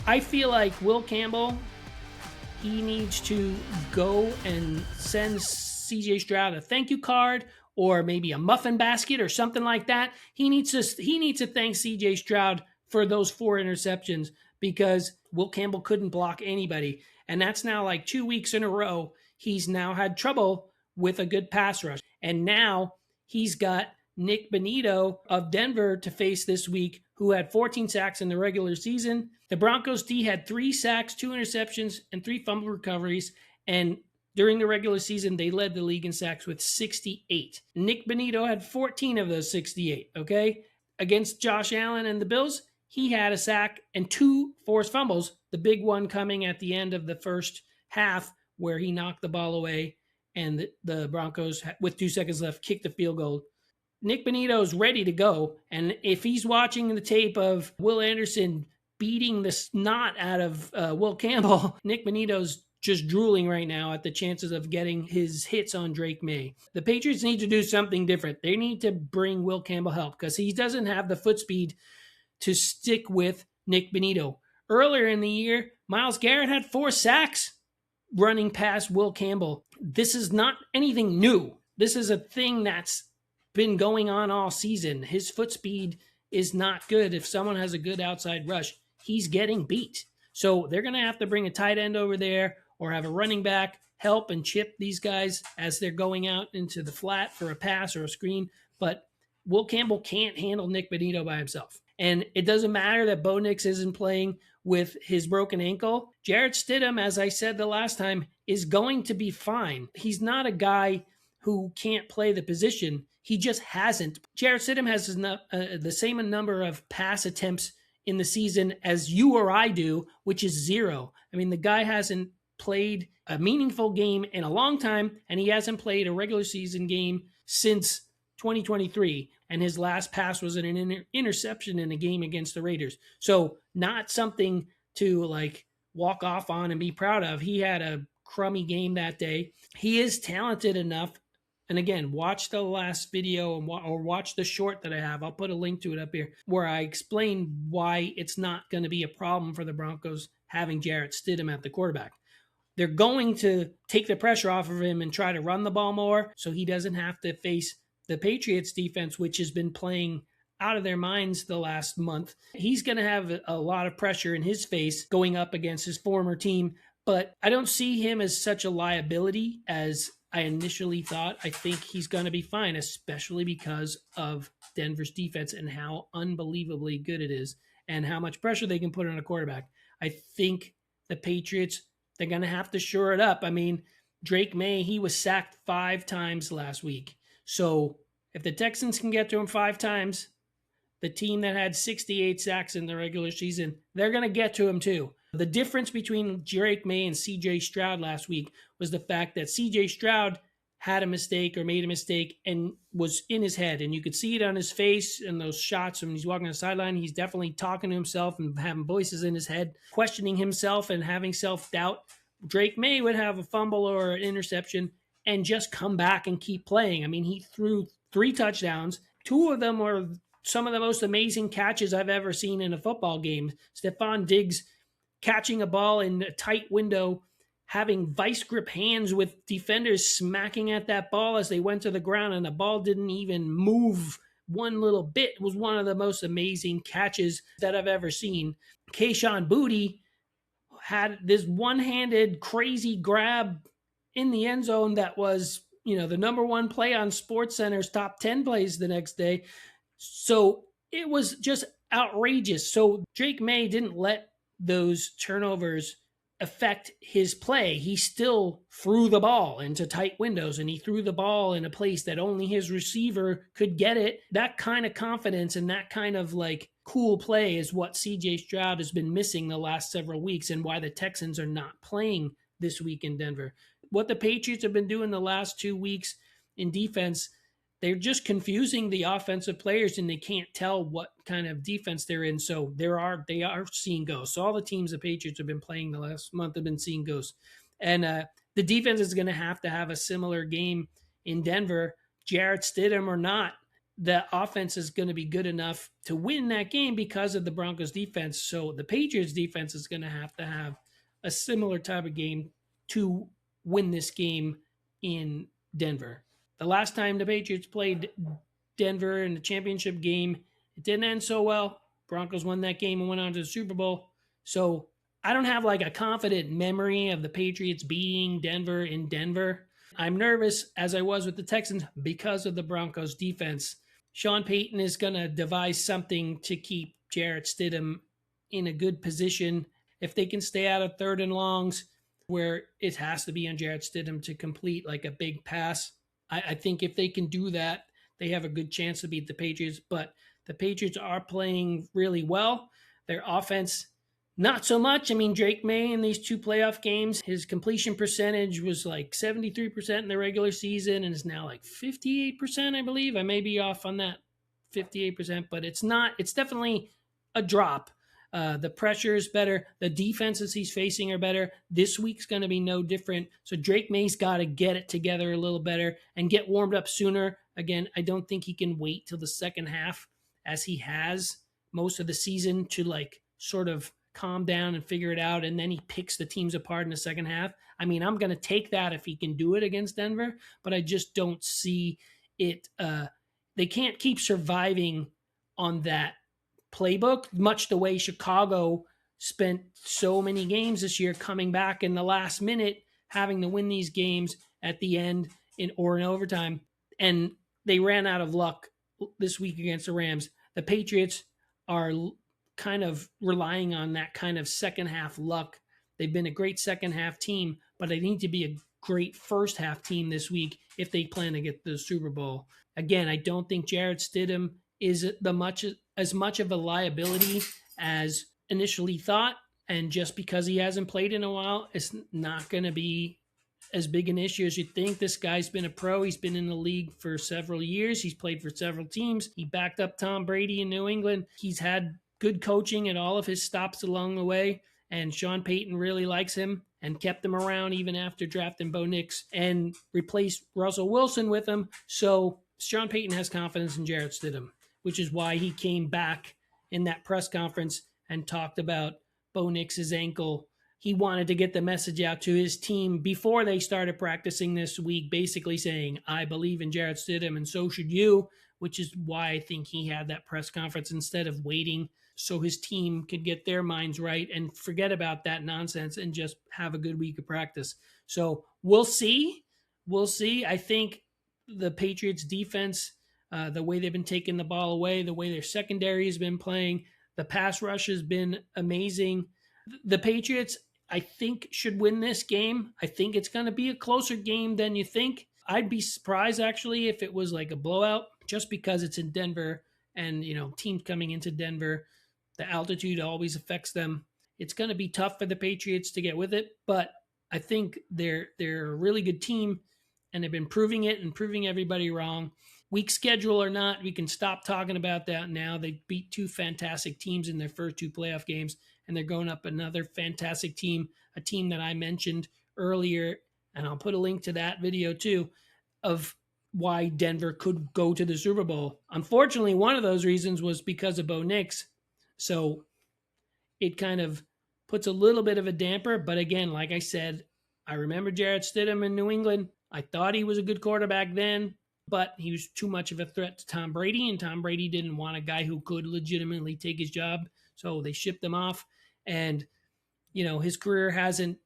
I feel like Will Campbell, he needs to go and send CJ Stroud a thank you card or maybe a muffin basket or something like that. He needs to thank CJ Stroud for those 4 interceptions because Will Campbell couldn't block anybody. And that's now like 2 weeks in a row. He's now had trouble with a good pass rush. And now he's got Nik Bonitto of Denver to face this week, who had 14 sacks in the regular season. The Broncos D had 3 sacks, 2 interceptions, and 3 fumble recoveries. And during the regular season, they led the league in sacks with 68. Nik Bonitto had 14 of those 68, okay? Against Josh Allen and the Bills, he had a sack and 2 forced fumbles, the big one coming at the end of the first half where he knocked the ball away and the Broncos, with 2 seconds left, kicked the field goal. Nik Bonitto is ready to go, and if he's watching the tape of Will Anderson beating the snot out of Will Campbell, Nik Bonitto's just drooling right now at the chances of getting his hits on Drake Maye. The Patriots need to do something different. They need to bring Will Campbell help because he doesn't have the foot speed to stick with Nik Bonitto. Earlier in the year, Myles Garrett had 4 sacks running past Will Campbell. This is not anything new. This is a thing that's been going on all season. His foot speed is not good. If someone has a good outside rush, he's getting beat. So they're going to have to bring a tight end over there or have a running back help and chip these guys as they're going out into the flat for a pass or a screen. But Will Campbell can't handle Nik Bonitto by himself. And it doesn't matter that Bo Nix isn't playing with his broken ankle. Jarrett Stidham, as I said the last time, is going to be fine. He's not a guy who can't play the position. He just hasn't. Jarrett Stidham has the same number of pass attempts in the season as you or I do, which is 0. I mean, the guy hasn't played a meaningful game in a long time, and he hasn't played a regular season game since 2023, and his last pass was an interception in a game against the Raiders. So not something to like walk off on and be proud of. He had a crummy game that day. He is talented enough. And again, watch the last video or watch the short that I have. I'll put a link to it up here where I explain why it's not going to be a problem for the Broncos having Jarrett Stidham at the quarterback. They're going to take the pressure off of him and try to run the ball more so he doesn't have to face the Patriots defense, which has been playing out of their minds the last month. He's going to have a lot of pressure in his face going up against his former team, but I don't see him as such a liability as I initially thought. I think he's going to be fine, especially because of Denver's defense and how unbelievably good it is and how much pressure they can put on a quarterback. I think the Patriots, they're going to have to shore it up. I mean, Drake Maye, he was sacked 5 times last week. So if the Texans can get to him 5 times, the team that had 68 sacks in the regular season, they're going to get to him too. The difference between Drake Maye and CJ Stroud last week was the fact that CJ Stroud had a mistake or made a mistake and was in his head. And you could see it on his face and those shots when he's walking on the sideline. He's definitely talking to himself and having voices in his head, questioning himself and having self-doubt. Drake Maye would have a fumble or an interception and just come back and keep playing. I mean, he threw 3 touchdowns. 2 of them were some of the most amazing catches I've ever seen in a football game. Stephon Diggs catching a ball in a tight window, having vice grip hands with defenders smacking at that ball as they went to the ground, and the ball didn't even move one little bit. It was one of the most amazing catches that I've ever seen. Kayshon Boutte had this one-handed crazy grab in the end zone that was, the number 1 play on SportsCenter's top 10 plays the next day. So it was just outrageous. So Drake Maye didn't let those turnovers affect his play. He still threw the ball into tight windows, and he threw the ball in a place that only his receiver could get it. That kind of confidence and that kind of like cool play is what CJ Stroud has been missing the last several weeks, and why the Texans are not playing this week in Denver. What the Patriots have been doing the last 2 weeks in defense, they're just confusing the offensive players, and they can't tell what kind of defense they're in. So they are seeing ghosts. So all the teams the Patriots have been playing the last month have been seeing ghosts. And the defense is going to have a similar game in Denver, Jarrett Stidham or not. the offense is going to be good enough to win that game because of the Broncos defense. So the Patriots defense is going to have a similar type of game to win this game in Denver. The last time the Patriots played Denver in the championship game, it didn't end so well. Broncos won that game and went on to the Super Bowl. So I don't have like a confident memory of the Patriots beating Denver in Denver. I'm nervous, as I was with the Texans, because of the Broncos defense. Sean Payton is going to devise something to keep Jarrett Stidham in a good position. If they can stay out of third and longs, where it has to be on Jarrett Stidham to complete like a big pass, I think if they can do that, they have a good chance to beat the Patriots. But the Patriots are playing really well. Their offense, not so much. I mean, Drake Maye in these 2 playoff games, his completion percentage was like 73% in the regular season and is now like 58%, I believe. I may be off on that 58%, but it's not. It's definitely a drop. The pressure is better. The defenses he's facing are better. This week's going to be no different. So Drake Maye's got to get it together a little better and get warmed up sooner. Again, I don't think he can wait till the second half, as he has most of the season, to like sort of calm down and figure it out, and then he picks the teams apart in the second half. I mean, I'm going to take that if he can do it against Denver, but I just don't see it. They can't keep surviving on that playbook, much the way Chicago spent so many games this year coming back in the last minute, having to win these games at the end in overtime. And they ran out of luck this week against the Rams. The Patriots are kind of relying on that kind of second half luck. They've been a great second half team, but they need to be a great first half team this week if they plan to get the Super Bowl. Again, I don't think Jarrett Stidham is as much of a liability as initially thought. And just because he hasn't played in a while, it's not going to be as big an issue as you think. This guy's been a pro. He's been in the league for several years. He's played for several teams. He backed up Tom Brady in New England. He's had good coaching at all of his stops along the way. And Sean Payton really likes him and kept him around even after drafting Bo Nix and replaced Russell Wilson with him. So Sean Payton has confidence in Jarrett Stidham, which is why he came back in that press conference and talked about Bo Nix's ankle. He wanted to get the message out to his team before they started practicing this week, basically saying, I believe in Jarrett Stidham and so should you, which is why I think he had that press conference instead of waiting so his team could get their minds right and forget about that nonsense and just have a good week of practice. So we'll see. We'll see. I think the Patriots defense, the way they've been taking the ball away, the way their secondary has been playing, the pass rush has been amazing. The Patriots, I think, should win this game. I think it's going to be a closer game than you think. I'd be surprised, actually, if it was like a blowout, just because it's in Denver and, teams coming into Denver, the altitude always affects them. It's going to be tough for the Patriots to get with it, but I think they're a really good team, and they've been proving it and proving everybody wrong. Weak schedule or not, we can stop talking about that now. They beat 2 fantastic teams in their first 2 playoff games, and they're going up another fantastic team, a team that I mentioned earlier, and I'll put a link to that video too, of why Denver could go to the Super Bowl. Unfortunately, one of those reasons was because of Bo Nix, so it kind of puts a little bit of a damper. But again, like I said, I remember Jarrett Stidham in New England. I thought he was a good quarterback then, but he was too much of a threat to Tom Brady, and Tom Brady didn't want a guy who could legitimately take his job, so they shipped him off. And, his career hasn't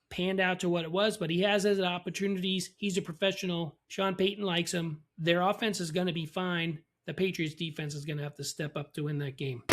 panned out to what it was, but he has his opportunities. He's a professional. Sean Payton likes him. Their offense is going to be fine. The Patriots defense is going to have to step up to win that game.